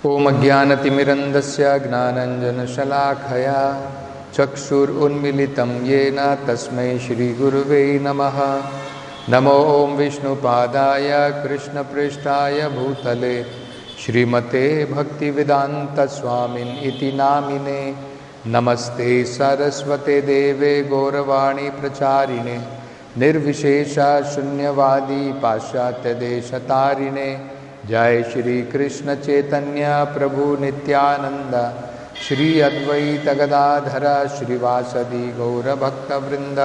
ओम अज्ञानतिमिरन्धस्य ज्ञानाञ्जनशलाखया चक्षुरुन्मीलितं येन तस्मै श्रीगुरुवे नमः। नमो ओं विष्णुपादाय कृष्णपृष्ठाय भूतले श्रीमते भक्तिवेदान्तस्वामिन् इति नामिने। नमस्ते सरस्वते देवे गौरवाणी प्रचारिणे निर्विशेषा शून्यवादी पाश्चात्यदेशतारिणे। जय श्री कृष्ण चैतन्य प्रभु नित्यानंद श्री अद्वैत गदाधर श्रीवासदि गौरभक्तवृंद।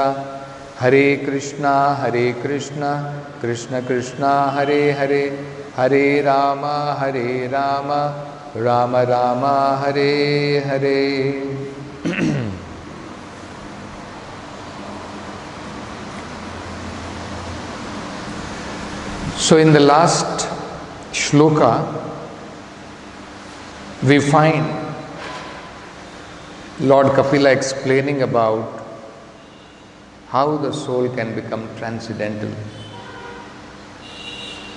हरे कृष्णा कृष्ण कृष्णा हरे हरे, हरे Ram Ram Ram Hare Hare. So in the last shloka, we find Lord Kapila explaining about how the soul can become transcendental.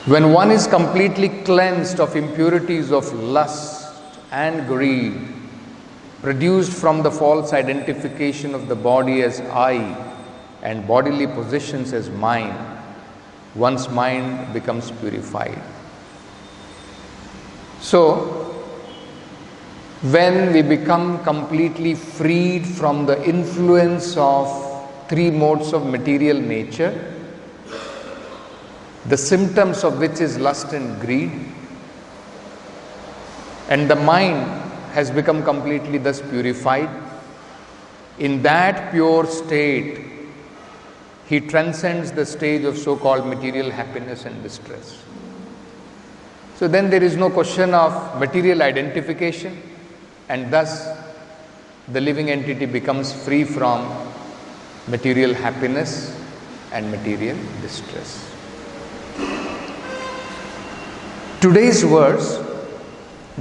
When one is completely cleansed of impurities of lust and greed, produced from the false identification of the body as I and bodily possessions as mine, one's mind becomes purified. So, when we become completely freed from the influence of three modes of material nature, the symptoms of which is lust and greed, and the mind has become completely thus purified, in that pure state, he transcends the stage of so-called material happiness and distress. So then there is no question of material identification, and thus the living entity becomes free from material happiness and material distress. Today's verse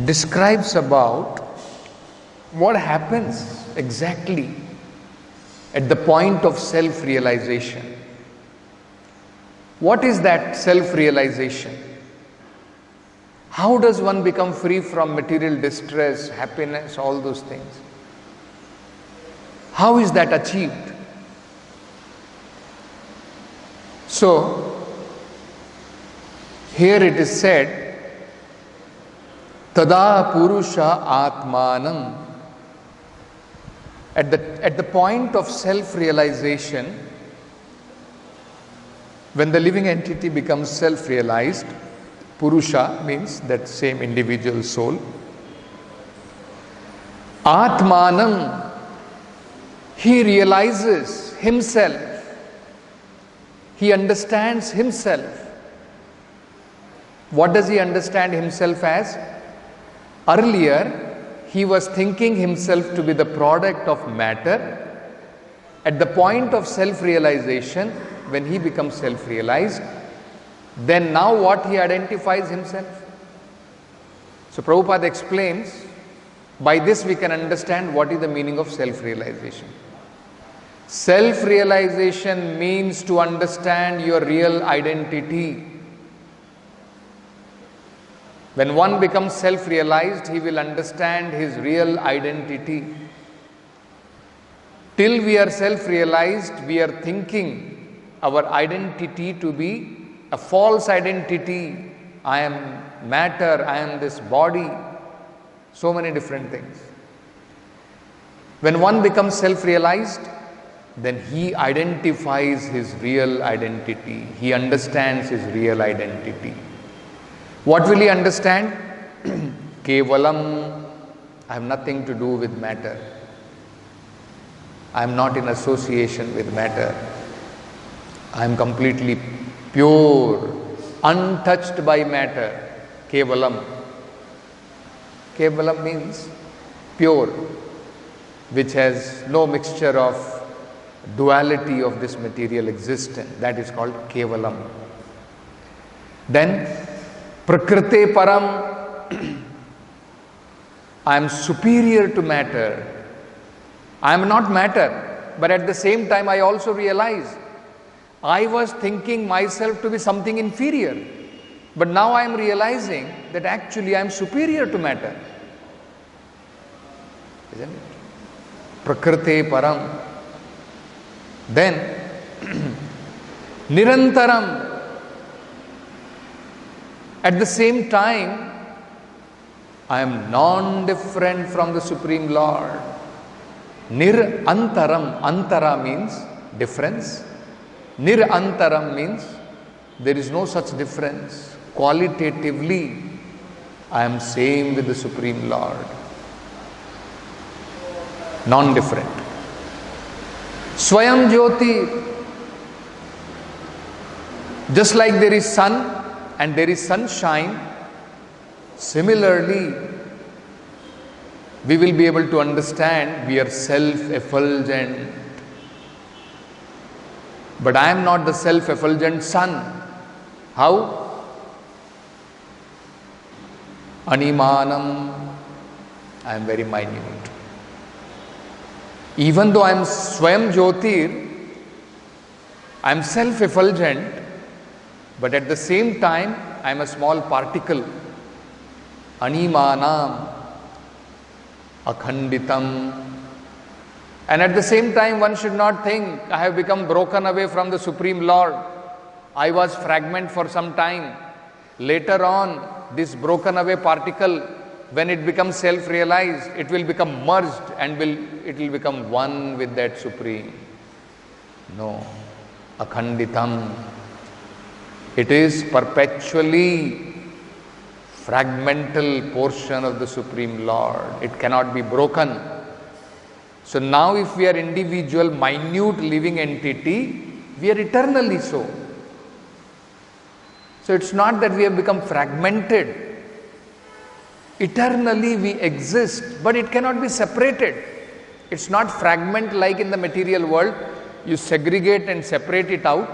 describes about what happens exactly at the point of self-realization. What is that self-realization? How does one become free from material distress, happiness, all those things? How is that achieved? So, here it is said, Tada Purusha Atmanam. At the point of self-realization, when the living entity becomes self-realized, Purusha means that same individual soul. Atmanam, he realizes himself. He understands himself. What does he understand himself as? Earlier, he was thinking himself to be the product of matter. At the point of self-realization, when he becomes self-realized, then now what he identifies himself? So Prabhupada explains, by this we can understand what is the meaning of self-realization. Self-realization means to understand your real identity. When one becomes self-realized, he will understand his real identity. Till we are self-realized, we are thinking our identity to be a false identity. I am matter, I am this body, so many different things. When one becomes self-realized, then he identifies his real identity. He understands his real identity. What will he understand? Kevalam, I have nothing to do with matter. I am not in association with matter. I am completely pure, untouched by matter. Kevalam. Kevalam means pure, which has no mixture of duality of this material existence. That is called Kevalam. Then Prakrite Param, I am superior to matter. I am not matter, but at the same time I also realize I was thinking myself to be something inferior. But now I am realizing that actually I am superior to matter. Isn't it? Prakrite param. Then, nirantaram. At the same time, I am non-different from the Supreme Lord. Nirantaram. Antara means difference. Nirantaram means there is no such difference. Qualitatively, I am same with the Supreme Lord. Non-different. Swayam Jyoti. Just like there is sun and there is sunshine, similarly, we will be able to understand we are self-effulgent. But I am not the self-effulgent sun. How? Animanam. I am very minute. Even though I am Swayam Jyotir, I am self-effulgent, but at the same time, I am a small particle. Animanam, akhanditam. And at the same time, one should not think, I have become broken away from the Supreme Lord. I was fragment for some time. Later on, this broken away particle, when it becomes self-realized, it will become merged and it will become one with that Supreme. No. Akhanditam. It is perpetually fragmental portion of the Supreme Lord. It cannot be broken. So now if we are individual, minute living entity, we are eternally so. So it's not that we have become fragmented. Eternally we exist, but it cannot be separated. It's not fragment like in the material world. You segregate and separate it out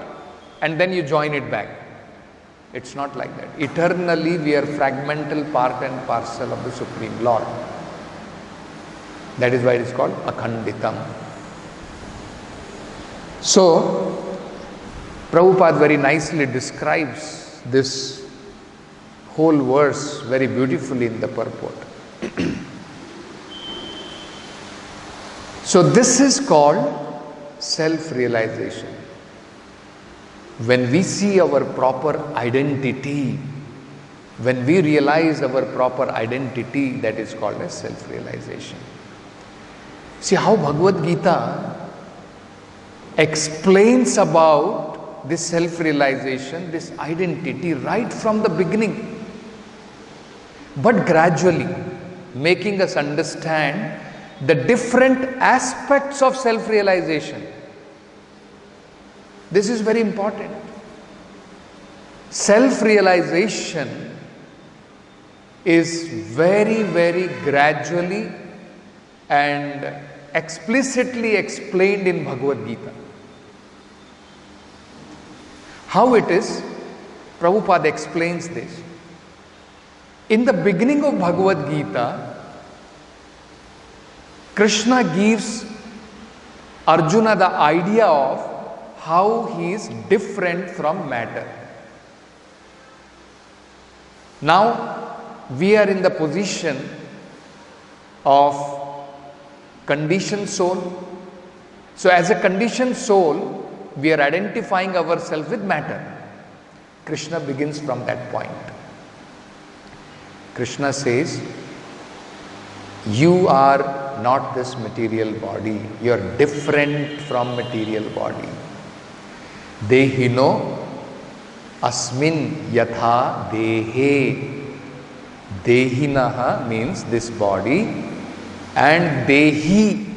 and then you join it back. It's not like that. Eternally we are fragmental part and parcel of the Supreme Lord. That is why it is called Akhanditam. So, Prabhupada very nicely describes this whole verse very beautifully in the purport. So this is called self-realization. When we see our proper identity, when we realize our proper identity, that is called as self-realization. See how Bhagavad Gita explains about this self-realization, this identity right from the beginning, but gradually making us understand the different aspects of self-realization. This is very important. Self-realization is very, very gradually and explicitly explained in Bhagavad Gita. How it is? Prabhupada explains this. In the beginning of Bhagavad Gita, Krishna gives Arjuna the idea of how he is different from matter. Now, we are in the position of conditioned soul. So, as a conditioned soul, we are identifying ourselves with matter. Krishna begins from that point. Krishna says, you are not this material body. You are different from material body. Dehino asmin yatha dehe. Dehinaha means this body, and dehi,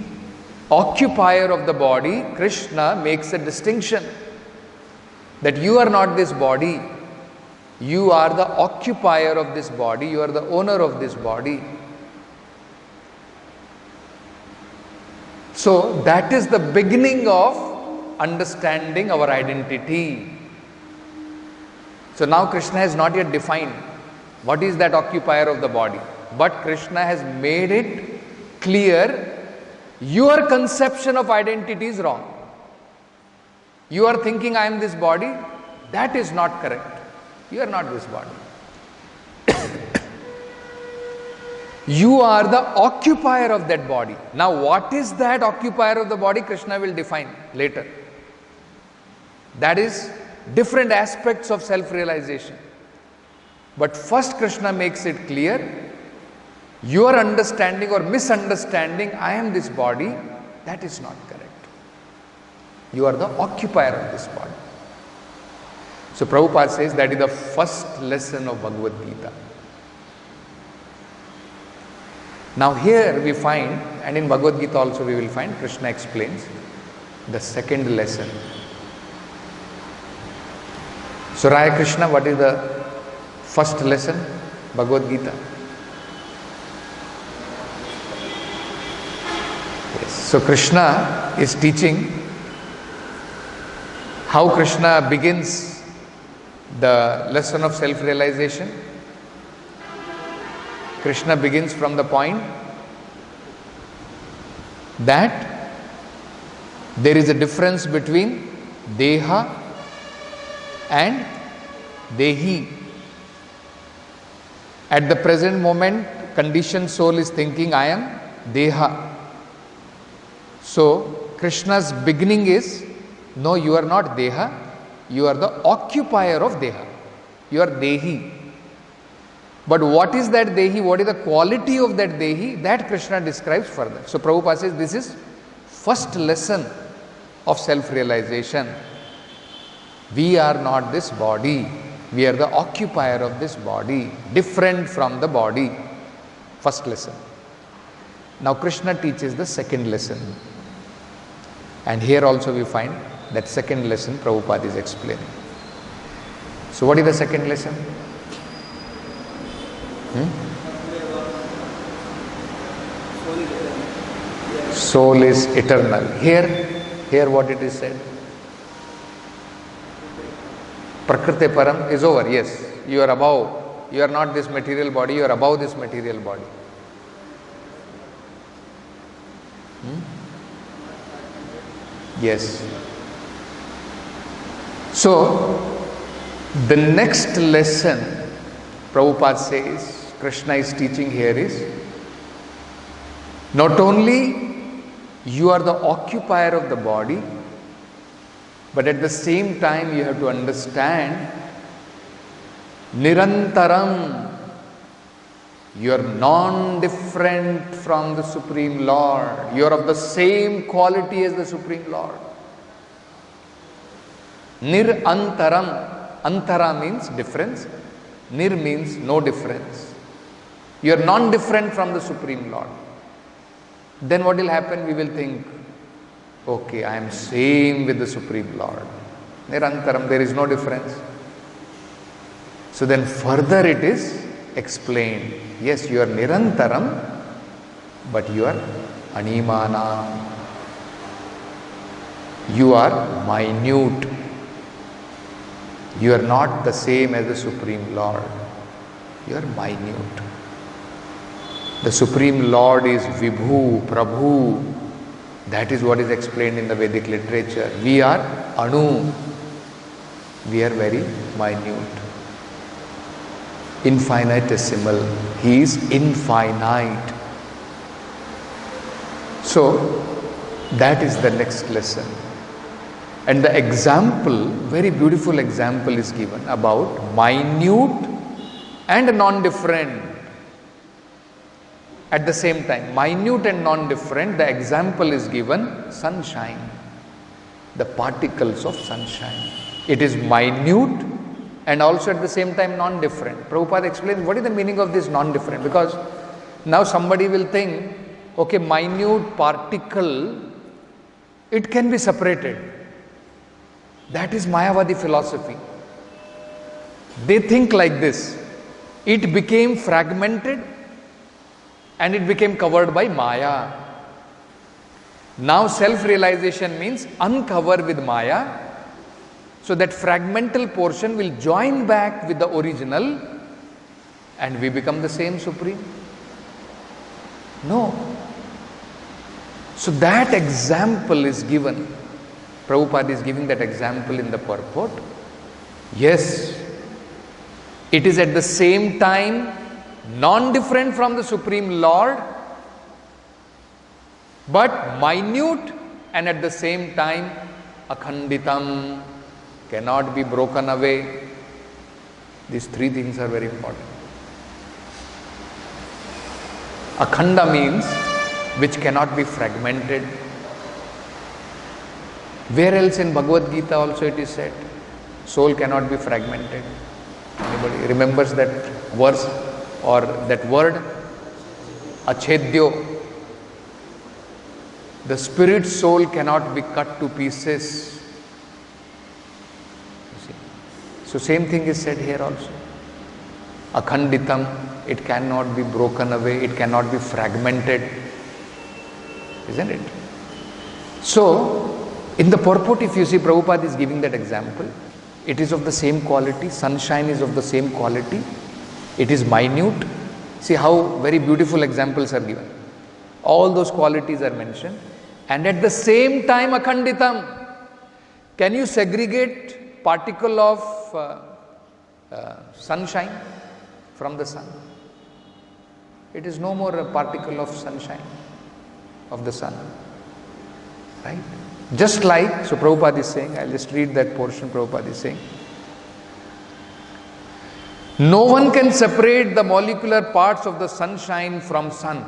occupier of the body. Krishna makes a distinction that you are not this body. You are the occupier of this body. You are the owner of this body. So that is the beginning of understanding our identity. So now Krishna has not yet defined what is that occupier of the body, but Krishna has made it clear, your conception of identity is wrong. You are thinking I am this body, that is not correct. You are not this body. You are the occupier of that body. Now, what is that occupier of the body? Krishna will define later. That is different aspects of self-realization. But first Krishna makes it clear, your understanding or misunderstanding, I am this body, that is not correct. You are the occupier of this body. So Prabhupada says that is the first lesson of Bhagavad Gita. Now here we find, and in Bhagavad Gita also we will find, Krishna explains the second lesson. So Raya Krishna, what is the first lesson? Bhagavad Gita. Yes. So Krishna is teaching how Krishna begins the lesson of self-realization. Krishna begins from the point that there is a difference between Deha and Dehi. At the present moment, conditioned soul is thinking, I am Deha. So, Krishna's beginning is, no, you are not Deha, you are the occupier of Deha. You are Dehi. But what is that Dehi? What is the quality of that Dehi? That Krishna describes further. So Prabhupada says this is first lesson of self-realization. We are not this body. We are the occupier of this body, different from the body. First lesson. Now Krishna teaches the second lesson. And here also we find that second lesson Prabhupada is explaining. So what is the second lesson? Soul is eternal. Here what it is said? Prakriti Param is over. Yes, you are above. You are not this material body, you are above this material body. Yes. So, the next lesson Prabhupada says, Krishna is teaching here is, not only you are the occupier of the body, but at the same time you have to understand, Nirantaram, you are non-different from the Supreme Lord. You are of the same quality as the Supreme Lord. Nirantaram. Antara means difference. Nir means no difference. You are non-different from the Supreme Lord. Then what will happen? We will think, okay, I am same with the Supreme Lord. Nirantaram, there is no difference. So then further it is explained. Yes, you are Nirantaram, but you are Animana. You are minute. You are not the same as the Supreme Lord. You are minute. The Supreme Lord is Vibhu, Prabhu. That is what is explained in the Vedic literature. We are Anu. We are very minute. Infinitesimal. He is infinite. So, that is the next lesson. And the example, very beautiful example is given about minute and non-different. At the same time, minute and non-different, the example is given, sunshine. The particles of sunshine. It is minute and also at the same time non-different. Prabhupada explains what is the meaning of this non-different, because now somebody will think, okay, minute particle, it can be separated. That is Mayavadi philosophy. They think like this. It became fragmented and it became covered by Maya. Now self-realization means uncover with Maya, so that fragmental portion will join back with the original and we become the same Supreme. No. So that example is given. Prabhupada is giving that example in the purport. Yes, It is at the same time non-different from the Supreme Lord, but minute, and at the same time akhanditam, cannot be broken away. These three things are very important. Akhanda means which cannot be fragmented. Where else in Bhagavad Gita also it is said, soul cannot be fragmented? Anybody remembers that verse or that word? Achedyo. The spirit soul cannot be cut to pieces. You see? So same thing is said here also. Akhanditam, it cannot be broken away, it cannot be fragmented. Isn't it? So, in the purport, if you see, Prabhupada is giving that example. It is of the same quality, sunshine is of the same quality, it is minute. See how very beautiful examples are given. All those qualities are mentioned, and at the same time akhanditam. Can you segregate particle of sunshine from the sun? It is no more a particle of sunshine of the sun, right? Just like, so Prabhupada is saying, I'll just read that portion. Prabhupada is saying, no one can separate the molecular parts of the sunshine from sun,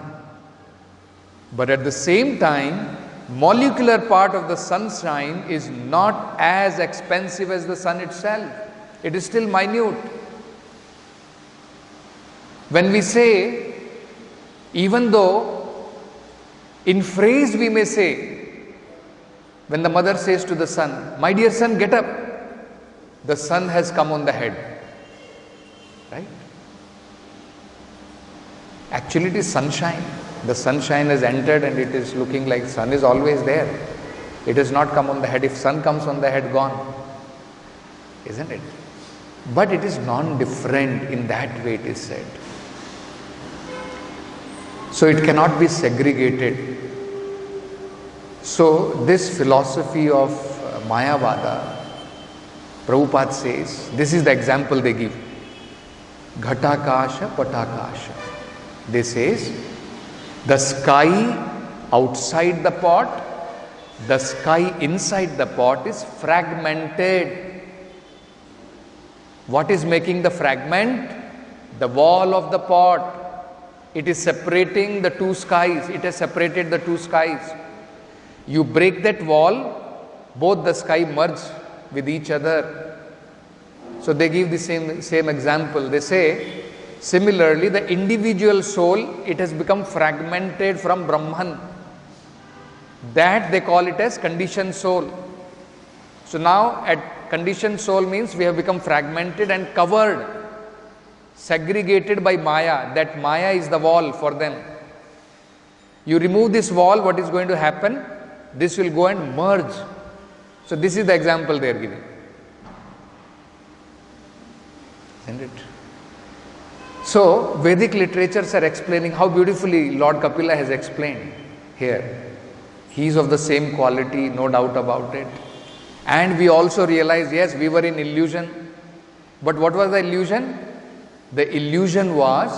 but at the same time molecular part of the sunshine is not as expensive as the sun itself. It is still minute. When we say, even though in phrase we may say, when the mother says to the son, my dear son, get up, the sun has come on the head, right? Actually it is sunshine. The sunshine has entered and it is looking like sun is always there. It has not come on the head. If sun comes on the head, gone, isn't it? But it is non-different, in that way it is said. So it cannot be segregated. So this philosophy of Mayavada, Prabhupada says, this is the example they give. Ghatakasha, Patakasha. They says, the sky outside the pot, the sky inside the pot is fragmented. What is making the fragment? The wall of the pot. It is separating the two skies. It has separated the two skies. You break that wall, both the sky merge with each other. So they give the same example. They say, similarly, the individual soul, it has become fragmented from Brahman. That they call it as conditioned soul. So now at conditioned soul means we have become fragmented and covered, segregated by Maya. That Maya is the wall for them. You remove this wall, what is going to happen? This will go and merge. So this is the example they are giving. Isn't it? So Vedic literatures are explaining how beautifully Lord Kapila has explained here. He is of the same quality, no doubt about it. And we also realize, yes, we were in illusion. But what was the illusion? The illusion was,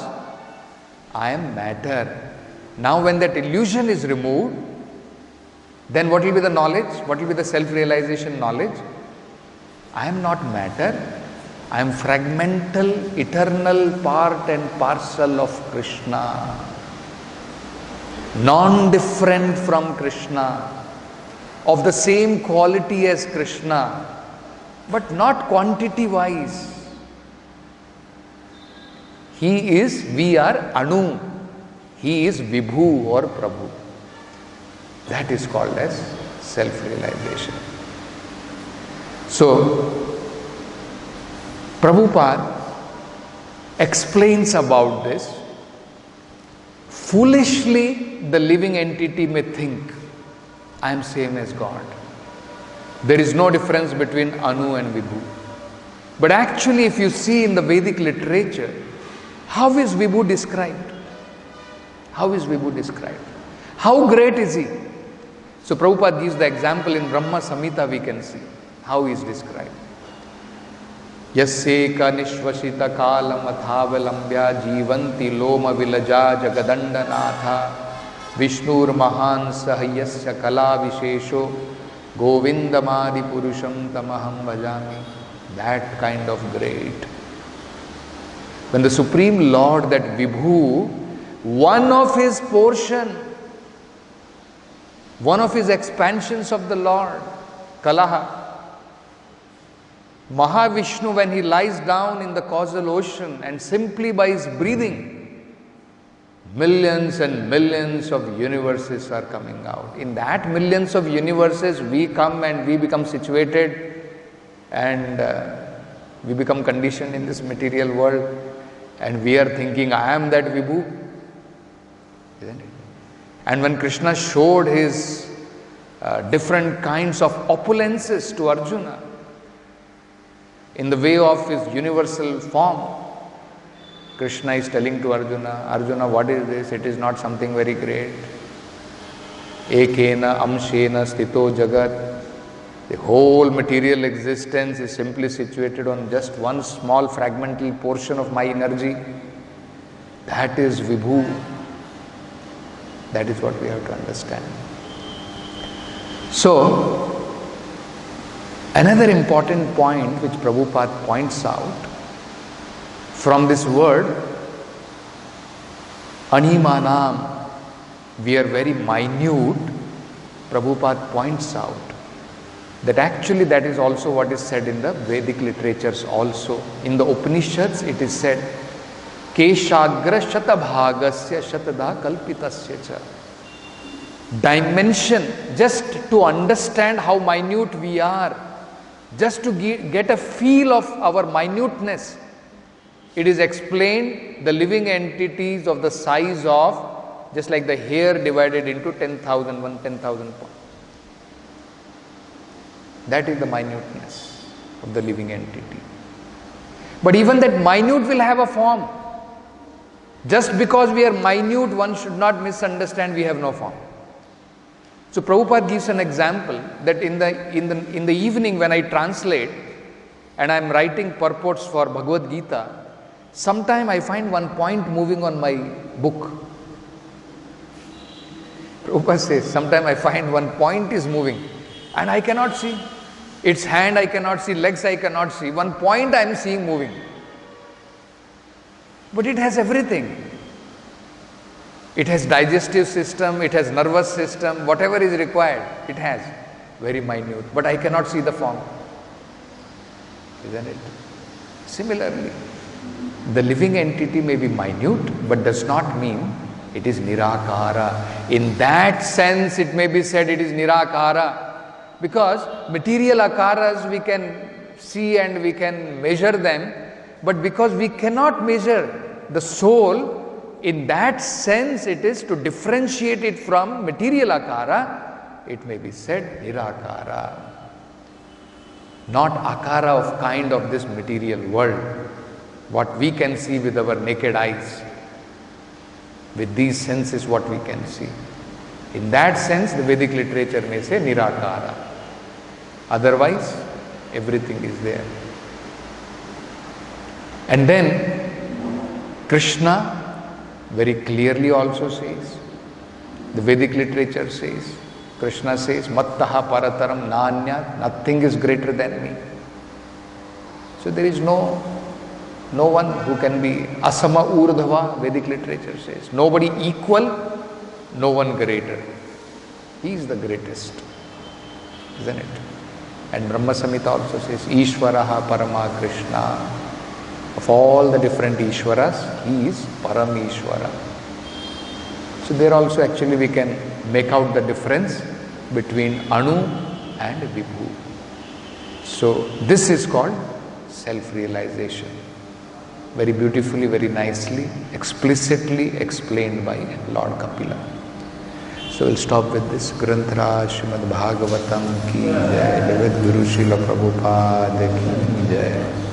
I am matter. Now when that illusion is removed, then what will be the knowledge? What will be the self-realization knowledge? I am not matter. I am fragmental, eternal part and parcel of Krishna. Non-different from Krishna. Of the same quality as Krishna. But not quantity-wise. He is, we are Anu. He is Vibhu or Prabhu. That is called as self-realization. So, Prabhupada explains about this. Foolishly, the living entity may think, I am same as God. There is no difference between Anu and Vibhu. But actually, if you see in the Vedic literature, how is Vibhu described? How is Vibhu described? How great is he? So Prabhupada gives the example in Brahma Samhita, we can see how he is described. यस्येक निश्वसित कालमथावलंब्या जीवन्ति लोम विलजा जगदंडनाथा विष्णुर्महान् सह यस्य कला विशेषो गोविंदमादि पुरुषं तमहं भजामि. That kind of great. When the Supreme Lord, that Vibhu, one of his portion, one of his expansions of the Lord, Kalaha, Mahavishnu, when he lies down in the causal ocean and simply by his breathing, millions and millions of universes are coming out. In that millions of universes, we come and we become situated and we become conditioned in this material world, and we are thinking, I am that Vibhu, isn't it? And when Krishna showed his different kinds of opulences to Arjuna in the way of his universal form, Krishna is telling to Arjuna, Arjuna, what is this? It is not something very great. Ekena amshena stito jagat. The whole material existence is simply situated on just one small fragmental portion of my energy. That is Vibhu. That is what we have to understand. So, another important point which Prabhupada points out from this word, Animanam, we are very minute. Prabhupada points out that actually that is also what is said in the Vedic literatures also. In the Upanishads it is said, Keshagra shatabhagasya shatada kalpitasya cha. Dimension, just to understand how minute we are, just to get a feel of our minuteness, it is explained the living entities of the size of just like the hair divided into 10,000, 10,000 points. That is the minuteness of the living entity. But even that minute will have a form. Just because we are minute, one should not misunderstand we have no form. So Prabhupada gives an example that in the evening when I translate and I am writing purports for Bhagavad Gita, sometime I find one point moving on my book. Prabhupada says, sometime I find one point is moving and I cannot see. Its hand I cannot see, legs I cannot see. One point I am seeing moving. But it has everything. It has digestive system, it has nervous system, whatever is required, it has. Very minute. But I cannot see the form. Isn't it? Similarly, the living entity may be minute, but does not mean it is nirakara. In that sense, it may be said it is nirakara. Because material akaras we can see and we can measure them, but because we cannot measure the soul, in that sense it is to differentiate it from material akara, it may be said nirakara. Not akara of kind of this material world, what we can see with our naked eyes. With these senses what we can see. In that sense the Vedic literature may say nirakara. Otherwise everything is there. And then Krishna very clearly also says, the Vedic literature says, Krishna says, Mattaha parataram nanyat, nothing is greater than me. So there is no one who can be asama urdhava, Vedic literature says. Nobody equal, no one greater. He is the greatest, isn't it? And Brahma Samhita also says, Ishvaraha Parama Krishna. Of all the different Ishwaras, he is Paramishwara. So there also actually we can make out the difference between Anu and Vibhu. So this is called self-realization. Very beautifully, very nicely, explicitly explained by Lord Kapila. So we'll stop with this. Granthra Srimad Bhagavatam ki jai, Jagat Guru Srila Prabhupada ki jai.